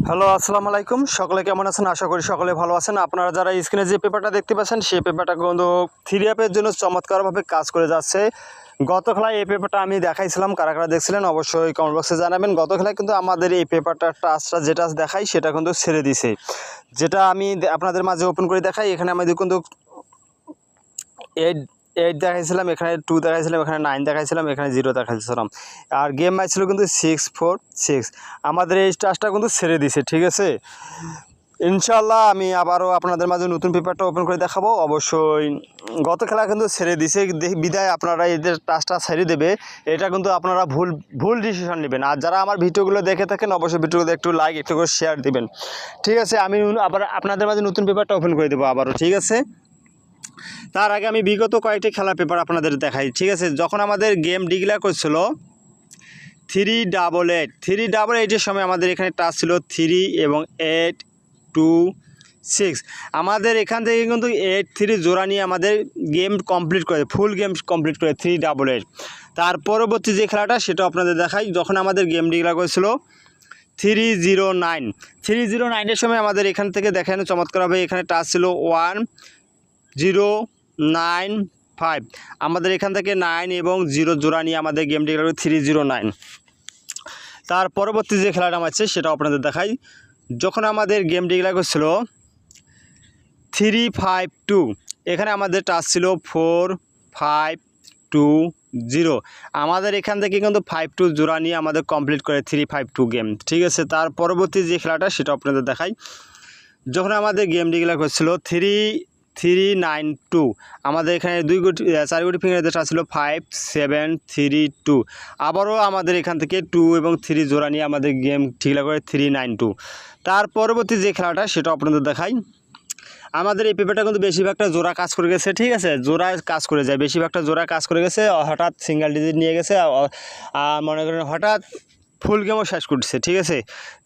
Hello, আসসালামু আলাইকুম। সকলে কেমন আছেন? আশা করি সকলে ভালো আছেন। আপনারা যারা স্ক্রিনে যে পেপারটা দেখতে পাচ্ছেন, সেই পেপারটা কিন্তু থ্রি অ্যাপের জন্য চমৎকারভাবে কাজ করে যাচ্ছে। গত খেলায় এই পেপারটা আমি দেখাইছিলাম, কারা কারা দেখছিলেন অবশ্যই কমেন্ট বক্সে জানাবেন। গত খেলায় কিন্তু আমাদের এই পেপারটার টাচটা যেটা দেখাই সেটা কিন্তু ছেড়ে দিছে। যেটা আমি আপনাদের মাঝে ওপেন করে দেখাই, এখানে আমাদের কিন্তু 8 দেখাইছিলাম, এখানে 2 দেখাইছিলাম, এখানে 9 দেখাইছিলাম, এখানে 0 দেখাইছিলাম। আর গেম ম্যাচ ছিল কিন্তু 6-4-6। আমাদের এই টাচটা কিন্তু ছেড়ে দিছে, ঠিক আছে। ইনশাল্লাহ আমি আবারও আপনাদের মাঝে নতুন পেপারটা ওপেন করে দেখাবো। অবশ্যই গত খেলা কিন্তু ছেড়ে দিছে বিদায় আপনারা এদের টাচটা ছেড়ে দেবে, এটা কিন্তু আপনারা ভুল ডিসিশন নেবেন। আর যারা আমার ভিডিওগুলো দেখে থাকেন অবশ্যই ভিডিওগুলো একটু লাইক একটু করে শেয়ার দিবেন, ঠিক আছে। আমি আবার আপনাদের মাঝে নতুন পেপারটা ওপেন করে দেবো আবারও, ঠিক আছে। তার আগে আমি বিগত কয়েকটি খেলার পেপার আপনাদের দেখাই, ঠিক আছে। যখন আমাদের গেম ডিক্লেয়ার করছিল 388-388-এর সময় আমাদের এখানে টাচ ছিল 3 এবং 8-2-6। আমাদের এখান থেকে কিন্তু 8-3 জোড়া নিয়ে আমাদের গেম কমপ্লিট করে, ফুল গেম কমপ্লিট করে 388। তার পরবর্তী যে খেলাটা সেটা আপনাদের দেখাই। যখন আমাদের গেম ডিক্লেয়ার করেছিল 309-309-এর সময় আমাদের এখান থেকে দেখেন চমৎকারভাবে এখানে টাচ ছিল 1-0-9-5। আমাদের এখান থেকে 9 এবং 0 জোড়া নিয়ে আমাদের গেম ডিক্লেয়ার করে 309। তার পরবর্তী যে খেলাটা আছে সেটা আপনাদের দেখাই। যখন আমাদের গেম ডিক্লেয়ার করছিল 352, এখানে আমাদের টাচ ছিল 4-5-2-0। আমাদের এখান থেকে কিন্তু 5-2 জোড়া নিয়ে আমাদের কমপ্লিট করে 352 গেম, ঠিক আছে। তার পরবর্তী যে খেলাটা সেটা আপনাদের দেখাই। যখন আমাদের গেম ডিক্লেয়ার করছিল 392, আমাদের এখানে 4 গুটি ফিঙ্গার টাচ ছিল 5-7-3-2। আবারও আমাদের এখান থেকে 2 এবং 3 জোড়া নিয়ে আমাদের গেম ডিক্লেয়ার করে 392। তার পরবর্তী যে খেলাটা সেটা আপনাদের দেখাই। আমাদের এই পেপারটা কিন্তু বেশিরভাগটা জোড়া কাজ করে গেছে, ঠিক আছে। জোড়া কাজ করে যায়, বেশিরভাগটা জোড়া কাজ করে গেছে। হঠাৎ সিঙ্গেল ডিজিট নিয়ে গেছে, মনে করেন হঠাৎ ফুল গেমও শেষ করছে, ঠিক আছে।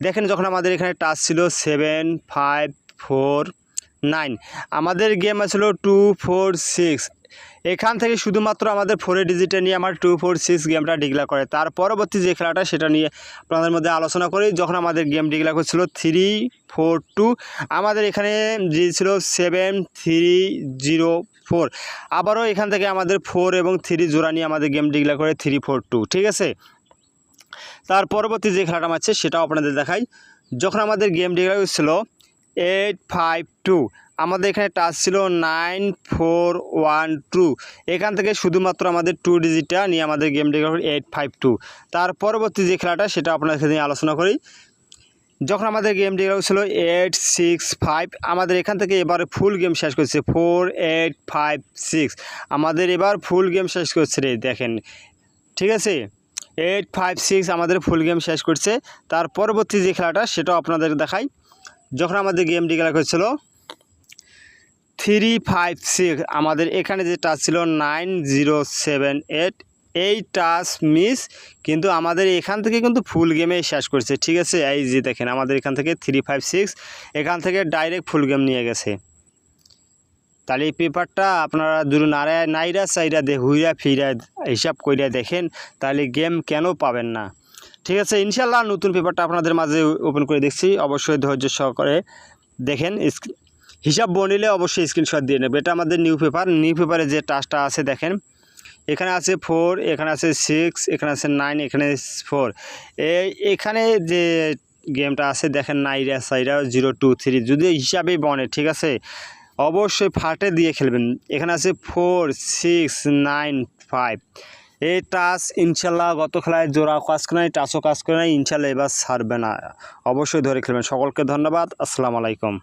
দেখেন যখন আমাদের এখানে টাচ ছিল 7-5-4-9, আমাদের গেম ছিল 2-4-6। এখান থেকে শুধুমাত্র আমাদের 4 ডিজিটে নিয়ে আমার 2-4-6 গেমটা ডিক্লেয়ার করে। তার পরবর্তী যে খেলাটা সেটা নিয়ে আপনাদের মধ্যে আলোচনা করি। যখন আমাদের গেম ডিক্লেয়ার করছিল 3-4-2, আমাদের এখানে ছিল 7-3-0-4। আবারও এখান থেকে আমাদের 4 এবং 3 জোড়া নিয়ে আমাদের গেম ডিক্লেয়ার করে 3-4-2, ঠিক আছে। তার পরবর্তী যে খেলাটা আছে সেটাও আপনাদের দেখাই। যখন আমাদের গেম ডিক্লেয়ার হয়েছিল 8-5-2, আমাদের এখানে টাচ ছিল 9-4-1-2। এখান থেকে শুধুমাত্র আমাদের 2 ডিজিটটা নিয়ে আমাদের গেম ডিক্লেয়ার 8-5-2। তার পরবর্তী যে খেলাটা সেটা আপনাদের সাথে আলোচনা করি। যখন আমাদের গেম ডিক্লেয়ার ছিল 8-6-5, আমাদের এখান থেকে এবার ফুল গেম শেষ করছে 4-8-5-6। আমাদের এবার ফুল গেম শেষ করছে রে, দেখেন, ঠিক আছে। 8-5-6 আমাদের ফুল গেম শেষ করছে। তার পরবর্তী যে খেলাটা সেটাও আপনাদের দেখাই। যখন আমাদের গেম ডিক্লেয়ার করেছিল 3-5-6, আমাদের এখানে যে টাচ ছিল 9-0-7-8। এই টাচ মিস, কিন্তু আমাদের এখান থেকে কিন্তু ফুল গেমে শেষ করছে, ঠিক আছে। এই যে দেখেন আমাদের এখান থেকে 3-5-6 এখান থেকে ডাইরেক্ট ফুল গেম নিয়ে গেছে। তাহলে এই পেপারটা আপনারা যদি নাইরা চাইরা হুইরা ফিরা হিসাব কইরা দেখেন, তাহলে গেম কেন পাবেন না, ঠিক আছে। ইনশাল্লাহ নতুন পেপারটা আপনাদের মাঝে ওপেন করে দেখছি, অবশ্যই ধৈর্য সহকারে দেখেন। হিসাব বনিলে অবশ্যই স্ক্রিনশট দিয়ে নেবে। এটা আমাদের নিউ পেপারে যে টাচটা আছে দেখেন, এখানে আছে 4, এখানে আছে 6, এখানে আছে 9, এখানে 4। এখানে যে গেমটা আছে দেখেন নাইরা সাইরা 0-2-3 যদি হিসাবেই বনে, ঠিক আছে, অবশ্যই ফাটে দিয়ে খেলবেন। এখানে আছে 4-6-9-5। এই টাচ ইনশাল্লাহ গত খেলায় জোড়া কাজ করে নাই, টাচও কাজ করে নাই, ইনশাল্লাহ এবার ছাড়বে না। অবশ্যই ধরে খেলবেন। সকলকে ধন্যবাদ। আসসালামু আলাইকুম।